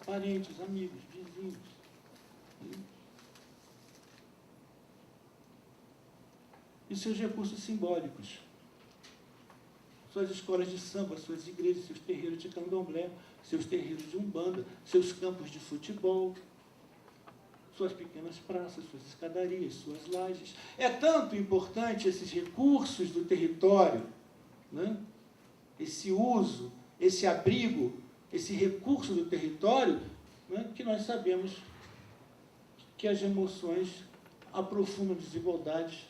parentes, amigos, vizinhos. E seus recursos simbólicos. Suas escolas de samba, suas igrejas, seus terreiros de candomblé, seus terreiros de umbanda, seus campos de futebol, suas pequenas praças, suas escadarias, suas lajes. É tanto importante esses recursos do território, né? Esse uso, esse abrigo, esse recurso do território, né? Que nós sabemos que as remoções aprofundam desigualdades,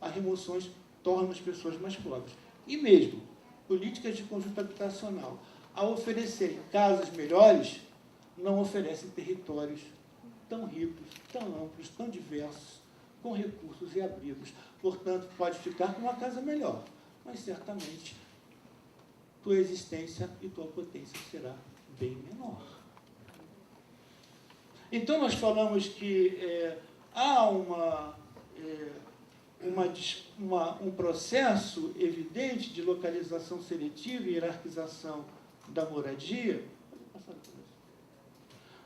as remoções tornam as pessoas mais pobres. E mesmo políticas de conjunto habitacional, ao oferecerem casas melhores, não oferecem territórios tão ricos, tão amplos, tão diversos, com recursos e abrigos. Portanto, pode ficar com uma casa melhor, mas certamente tua existência e tua potência será bem menor. Então, nós falamos que há um processo evidente de localização seletiva e hierarquização da moradia,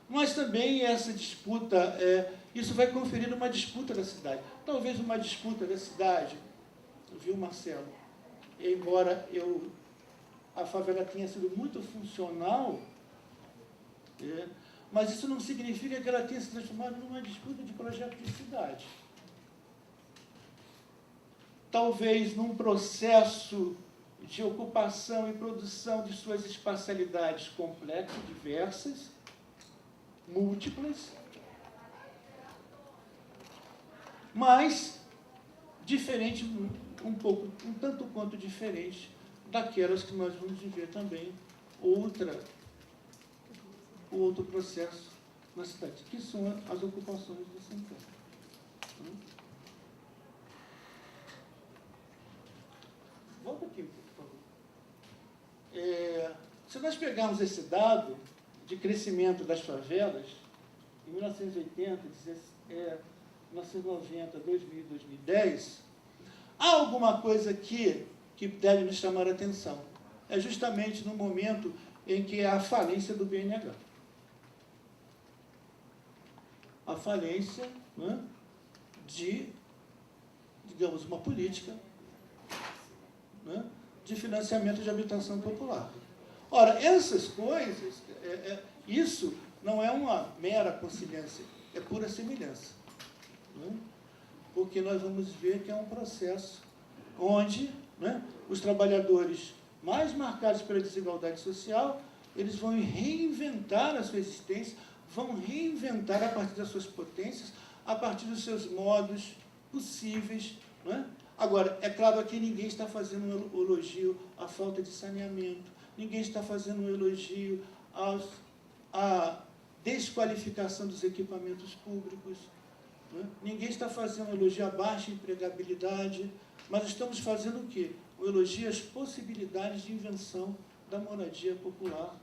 mas também essa disputa, isso vai conferir uma disputa da cidade. Talvez uma disputa da cidade, viu, Marcelo? Embora a favela tenha sido muito funcional, mas isso não significa que ela tenha se transformado numa disputa de projeto de cidade. Talvez num processo de ocupação e produção de suas espacialidades complexas, diversas, múltiplas, mas diferente, um tanto quanto diferente daquelas que nós vamos viver também outro processo na cidade, que são as ocupações do centro. Volta aqui, por favor. Se nós pegarmos esse dado de crescimento das favelas, em 1980, 1990, 2000, 2010, há alguma coisa aqui que deve nos chamar a atenção. É justamente no momento em que há a falência do BNH. A falência, né, de, digamos, uma política, né, de financiamento de habitação popular. Ora, essas coisas, isso não é uma mera coincidência, é pura semelhança. Né? Porque nós vamos ver que é um processo onde, né, os trabalhadores mais marcados pela desigualdade social, eles vão reinventar a sua existência, vão reinventar a partir das suas potências, a partir dos seus modos possíveis. Né? Agora, é claro que ninguém está fazendo um elogio à falta de saneamento, ninguém está fazendo um elogio à desqualificação dos equipamentos públicos, né? Ninguém está fazendo um elogio à baixa empregabilidade, mas estamos fazendo o quê? Um elogio às possibilidades de invenção da moradia popular,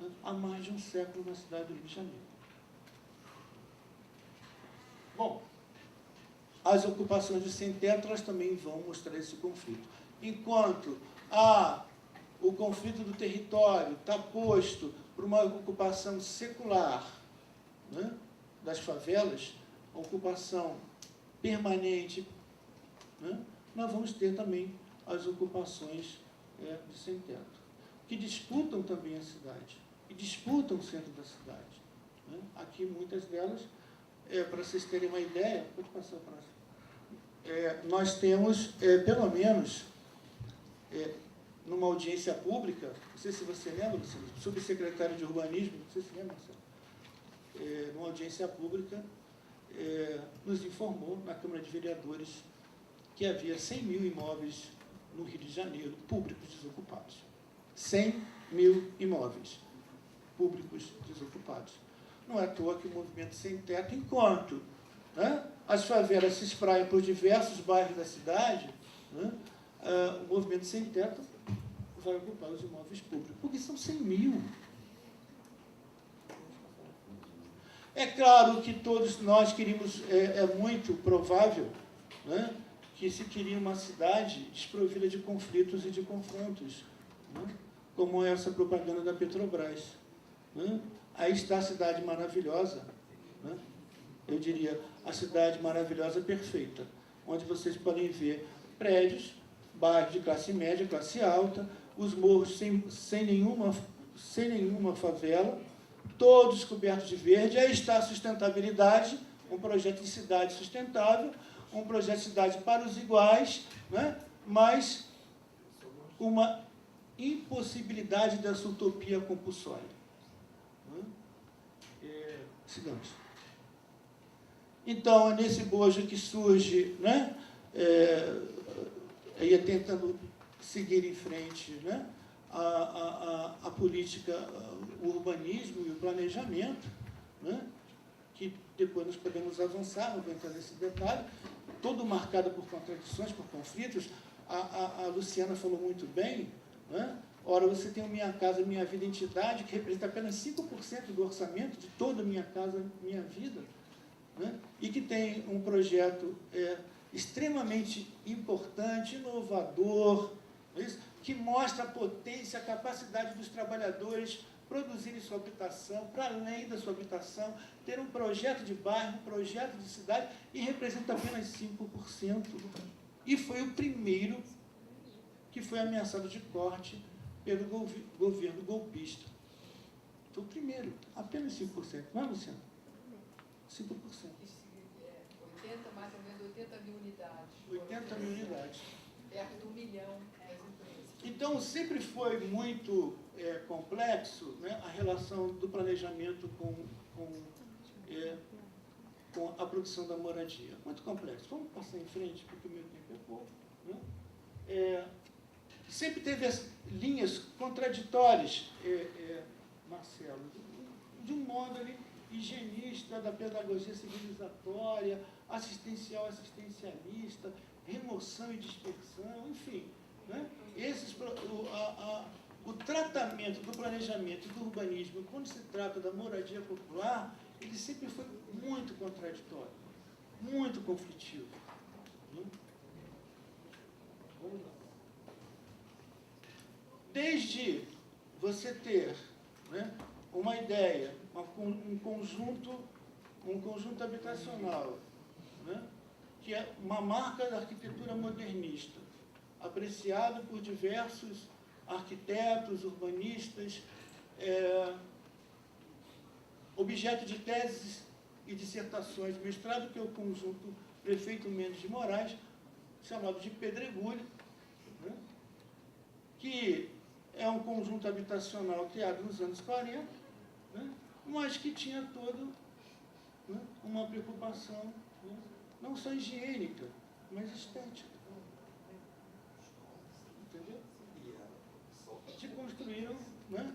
né, há mais de um século na cidade do Rio de Janeiro. Bom, as ocupações de sem-teto, elas também vão mostrar esse conflito. Enquanto o conflito do território está posto por uma ocupação secular, né, das favelas, a ocupação permanente, né, nós vamos ter também as ocupações de sem-teto, que disputam também a cidade, e disputam o centro da cidade. Né? Aqui, muitas delas, para vocês terem uma ideia, pode passar a próxima. Nós temos, pelo menos, numa audiência pública, não sei se você lembra, subsecretário de Urbanismo, não sei se lembra, numa audiência pública, nos informou, na Câmara de Vereadores, que havia 100 mil imóveis no Rio de Janeiro, públicos desocupados. 100 mil imóveis públicos desocupados. Não é à toa que o movimento sem teto, enquanto, né, as favelas se espraiam por diversos bairros da cidade, né, o movimento sem teto vai ocupar os imóveis públicos, porque são 100 mil. É claro que todos nós queríamos, é muito provável, né, que se queria uma cidade desprovida de conflitos e de confrontos, né, como essa propaganda da Petrobras. Né? Aí está a cidade maravilhosa, né? Eu diria, a cidade maravilhosa perfeita, onde vocês podem ver prédios, bairros de classe média, classe alta, os morros sem nenhuma favela, todos cobertos de verde. Aí está a sustentabilidade, um projeto de cidade sustentável, um projeto de cidade para os iguais, né? Mas uma impossibilidade dessa utopia compulsória. Sigamos. Então, é nesse bojo que surge, né? Ia tentando seguir em frente, né? A política, o urbanismo e o planejamento, né? Que depois nós podemos avançar, não vou entrar nesse detalhe, todo marcado por contradições, por conflitos. A Luciana falou muito bem, né? Ora, você tem o Minha Casa Minha Vida Entidade, que representa apenas 5% do orçamento de toda Minha Casa Minha Vida, né? E que tem um projeto extremamente importante, inovador, que mostra a potência, a capacidade dos trabalhadores produzirem sua habitação, para além da sua habitação, ter um projeto de bairro, um projeto de cidade, e representa apenas 5%. E foi o primeiro que foi ameaçado de corte pelo governo golpista. Foi o primeiro, apenas 5%. Não é, Luciano? 5%. 80, mais ou menos 80 mil unidades. 80 mil unidades. Perto de 1 milhão das empresas. Então, sempre foi muito complexo, né, a relação do planejamento com a produção da moradia. Muito complexo. Vamos passar em frente, porque o meu tempo é pouco. Né? Sempre teve as linhas contraditórias, Marcelo, de um modo ali higienista, da pedagogia civilizatória, assistencial, assistencialista, remoção e dispersão, enfim. Né? O tratamento do planejamento e do urbanismo, quando se trata da moradia popular, ele sempre foi muito contraditório, muito conflitivo. Né? Vamos lá. Desde você ter, né, uma ideia, um conjunto habitacional, né, que é uma marca da arquitetura modernista, apreciado por diversos arquitetos, urbanistas, objeto de teses e dissertações de mestrado, que é o conjunto Prefeito Mendes de Moraes, chamado de Pedregulho, né, que é um conjunto habitacional criado nos anos 40, né, mas que tinha todo, né, uma preocupação, né, não só higiênica, mas estética. Entendeu? Se construíram, né,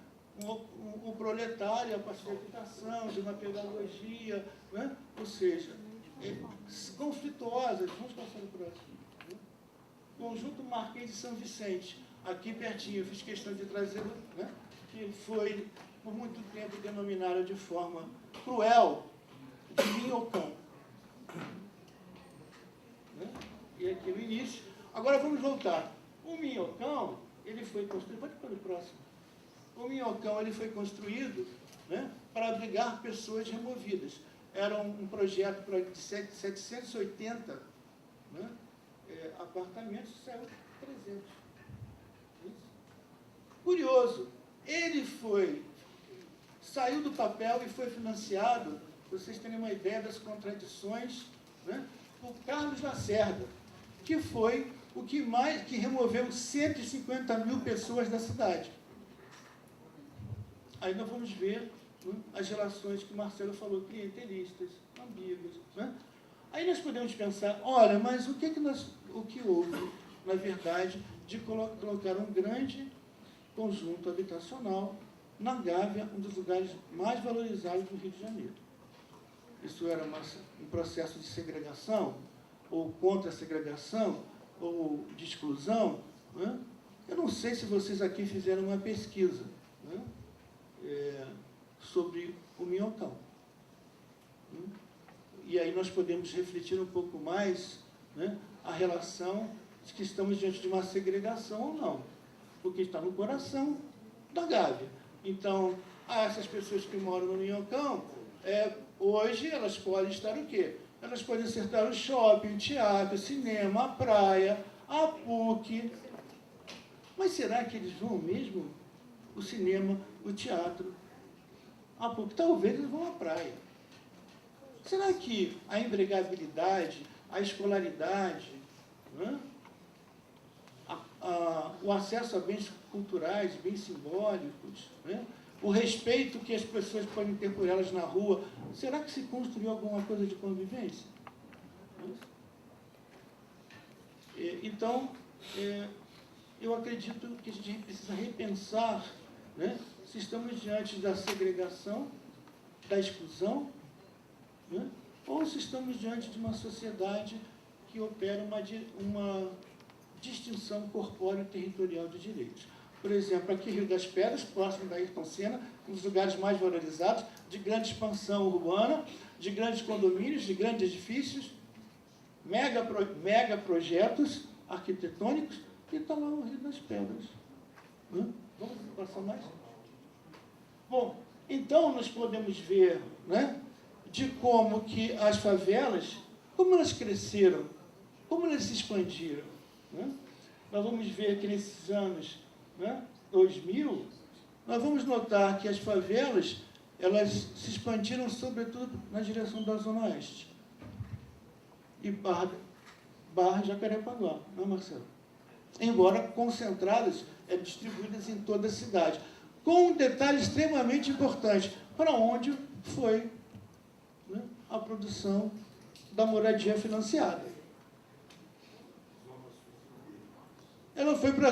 um proletário a partir da habitação, de uma pedagogia, né, ou seja, conflituosas. Vamos passar no próximo. Né? Conjunto Marquês de São Vicente, aqui pertinho, eu fiz questão de trazer, né, que foi, por muito tempo, denominado de forma cruel, de minhocão. Né? E aqui no início. Agora vamos voltar. O minhocão, ele foi construído, pode ir para o próximo. O minhocão, ele foi construído, né, para abrigar pessoas removidas. Era um projeto de 780, né, apartamentos, saiu 300. Curioso, ele saiu do papel e foi financiado, para vocês terem uma ideia das contradições, né, por Carlos Lacerda, que foi o que removeu 150 mil pessoas da cidade. Aí nós vamos ver, né, as relações que o Marcelo falou, clientelistas, ambíguas. Né? Aí nós podemos pensar, olha, mas o que houve, na verdade, de colocar um grande conjunto habitacional na Gávea, um dos lugares mais valorizados do Rio de Janeiro. Isso era um processo de segregação, ou contra a segregação, ou de exclusão. Né? Eu não sei se vocês aqui fizeram uma pesquisa, né, sobre o minhocão. Né? E aí nós podemos refletir um pouco mais, né, a relação de que estamos diante de uma segregação ou não, porque está no coração da Gávea. Então, essas pessoas que moram no Minhocão, hoje elas podem estar o quê? Elas podem estar o shopping, o teatro, o cinema, a praia, a PUC. Mas será que eles vão mesmo? O cinema, o teatro, a PUC? Talvez eles vão à praia. Será que a empregabilidade, a escolaridade, né? O acesso a bens culturais, bens simbólicos, né? O respeito que as pessoas podem ter por elas na rua, será que se construiu alguma coisa de convivência? Então, eu acredito que a gente precisa repensar, né, se estamos diante da segregação, da exclusão, né, ou se estamos diante de uma sociedade que opera uma distinção corpóreo e territorial de direitos. Por exemplo, aqui Rio das Pedras, próximo da Ayrton Senna, um dos lugares mais valorizados, de grande expansão urbana, de grandes condomínios, de grandes edifícios, mega projetos arquitetônicos, e está lá o Rio das Pedras. Vamos passar mais? Bom, então nós podemos ver, né, de como que as favelas, como elas cresceram, como elas se expandiram. Né? Nós vamos ver que nesses anos, né, 2000, nós vamos notar que as favelas, elas se expandiram sobretudo na direção da Zona Oeste. E Barra Jacarepaguá, não é, Marcelo? Embora concentradas, distribuídas em toda a cidade. Com um detalhe extremamente importante, para onde foi, né, a produção da moradia financiada. Ela foi para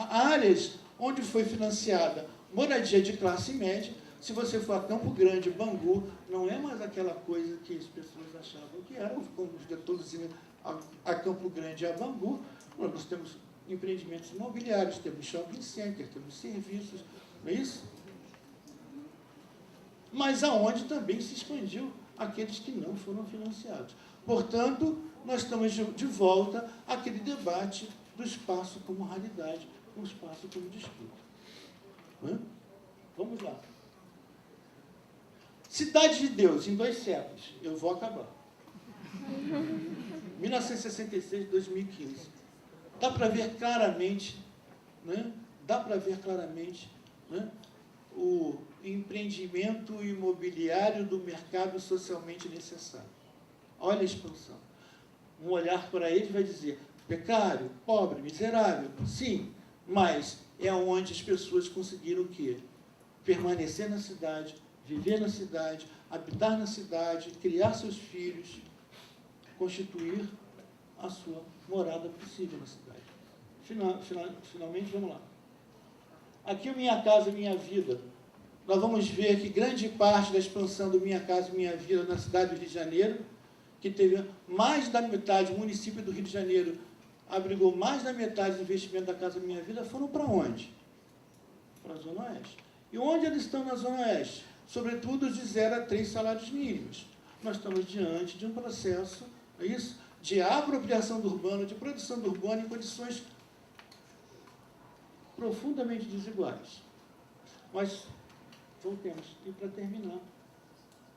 áreas onde foi financiada moradia de classe média. Se você for a Campo Grande, Bangu, não é mais aquela coisa que as pessoas achavam que era, como todos indo a Campo Grande e a Bangu. Nós temos empreendimentos imobiliários, temos shopping center, temos serviços, não é isso? Mas aonde também se expandiu aqueles que não foram financiados. Portanto, nós estamos de volta àquele debate do espaço como realidade, o espaço como disputa. Vamos lá. Cidade de Deus, em 2 séculos. Eu vou acabar. 1966, 2015. Dá para ver claramente, né? Dá para ver claramente, né, o empreendimento imobiliário do mercado socialmente necessário. Olha a expansão. Um olhar para ele vai dizer, precário, pobre, miserável, sim, mas é onde as pessoas conseguiram o quê? Permanecer na cidade, viver na cidade, habitar na cidade, criar seus filhos, constituir a sua morada possível na cidade. Finalmente, vamos lá. Aqui o Minha Casa Minha Vida. Nós vamos ver que grande parte da expansão do Minha Casa Minha Vida na cidade do Rio de Janeiro, que teve mais da metade, o município do Rio de Janeiro abrigou mais da metade do investimento da Casa Minha Vida, foram para onde? Para a Zona Oeste. E onde eles estão na Zona Oeste? Sobretudo de 0 a 3 salários mínimos. Nós estamos diante de um processo, é isso? De apropriação do urbano, de produção do urbano em condições profundamente desiguais. Mas voltemos. E para terminar,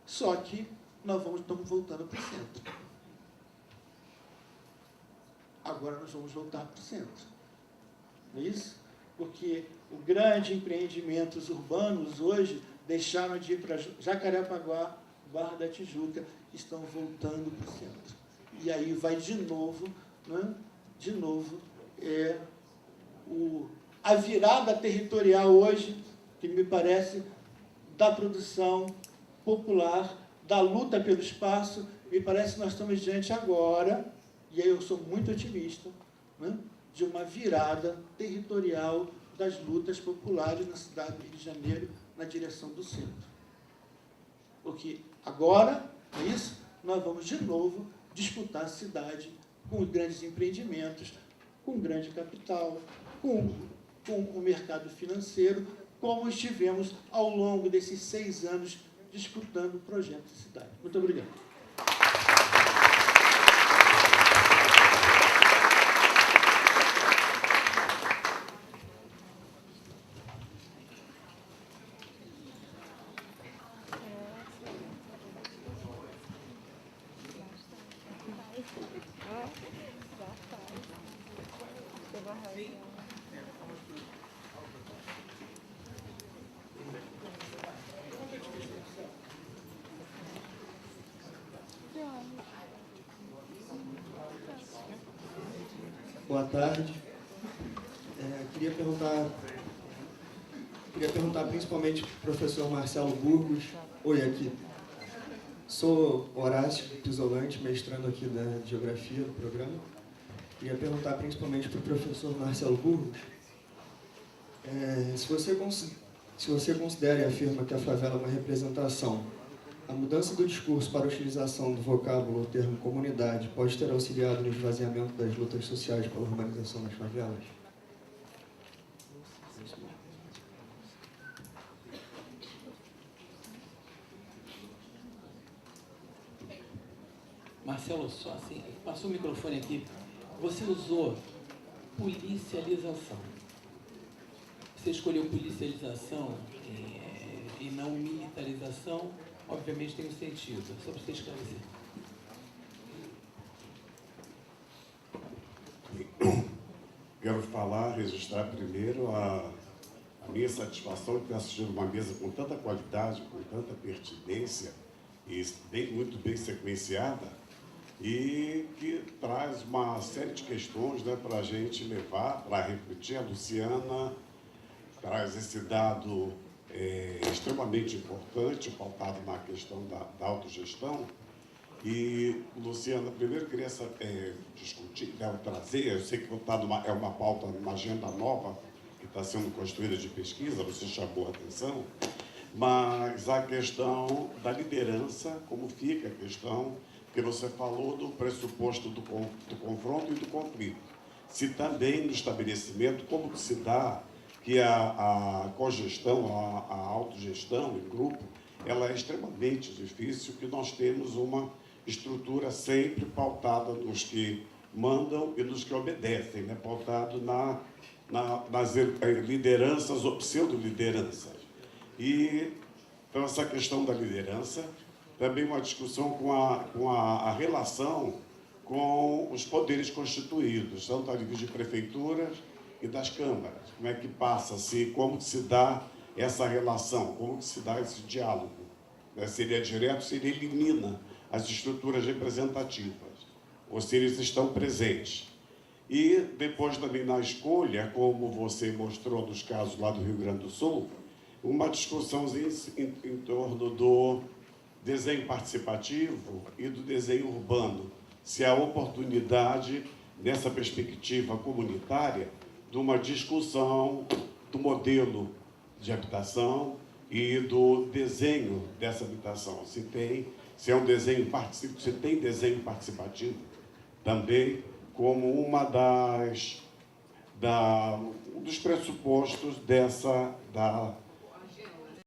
só que nós estamos voltando para o centro. Agora nós vamos voltar para o centro. Não é isso? Porque os grandes empreendimentos urbanos hoje deixaram de ir para Jacarepaguá, Barra da Tijuca, estão voltando para o centro. E aí vai de novo, né? De novo, a virada territorial hoje, que me parece, da produção popular, da luta pelo espaço, me parece que nós estamos diante agora, e aí eu sou muito otimista, né, de uma virada territorial das lutas populares na cidade do Rio de Janeiro, na direção do centro. Porque agora, é isso, nós vamos de novo disputar a cidade com grandes empreendimentos, com grande capital, com o mercado financeiro, como estivemos ao longo desses 6 anos disputando o projeto de cidade. Muito obrigado. Boa tarde. Queria perguntar principalmente para o professor Marcelo Burgos. Oi, aqui. Sou Horácio Pisolante, mestrando aqui da Geografia do programa. Queria perguntar principalmente para o professor Marcelo Burgos se você considera e afirma que a favela é uma representação, a mudança do discurso para a utilização do vocábulo ou termo comunidade pode ter auxiliado no esvaziamento das lutas sociais pela urbanização das favelas? Marcelo, só assim, passou o microfone aqui. Você usou policialização. Você escolheu policialização e não militarização, obviamente tem um sentido. Só para você esclarecer. Quero registrar primeiro a minha satisfação de ter assistido uma mesa com tanta qualidade, com tanta pertinência e muito bem sequenciada, e que traz uma série de questões, né, para a gente levar, para refletir. A Luciana traz esse dado extremamente importante, pautado na questão da autogestão. E, Luciana, primeiro queria discutir, trazer, eu sei que é uma pauta, uma agenda nova que está sendo construída de pesquisa, você chamou a atenção, mas a questão da liderança, como fica a questão, que você falou do pressuposto do confronto e do conflito. Se também no estabelecimento, como que se dá que a cogestão, a autogestão em grupo, ela é extremamente difícil, que nós temos uma estrutura sempre pautada nos que mandam e nos que obedecem, né? Pautado nas lideranças ou pseudo-lideranças. E, então, essa questão da liderança, também uma discussão com a relação com os poderes constituídos, tanto a nível de prefeituras e das câmaras. Como é que passa-se, como se dá essa relação, como se dá esse diálogo? Se ele é direto, se ele elimina as estruturas representativas, ou se eles estão presentes. E depois também na escolha, como você mostrou nos casos lá do Rio Grande do Sul, uma discussãozinha em torno do desenho participativo e do desenho urbano, se há oportunidade, nessa perspectiva comunitária, de uma discussão do modelo de habitação e do desenho dessa habitação. Se tem desenho participativo também como um dos pressupostos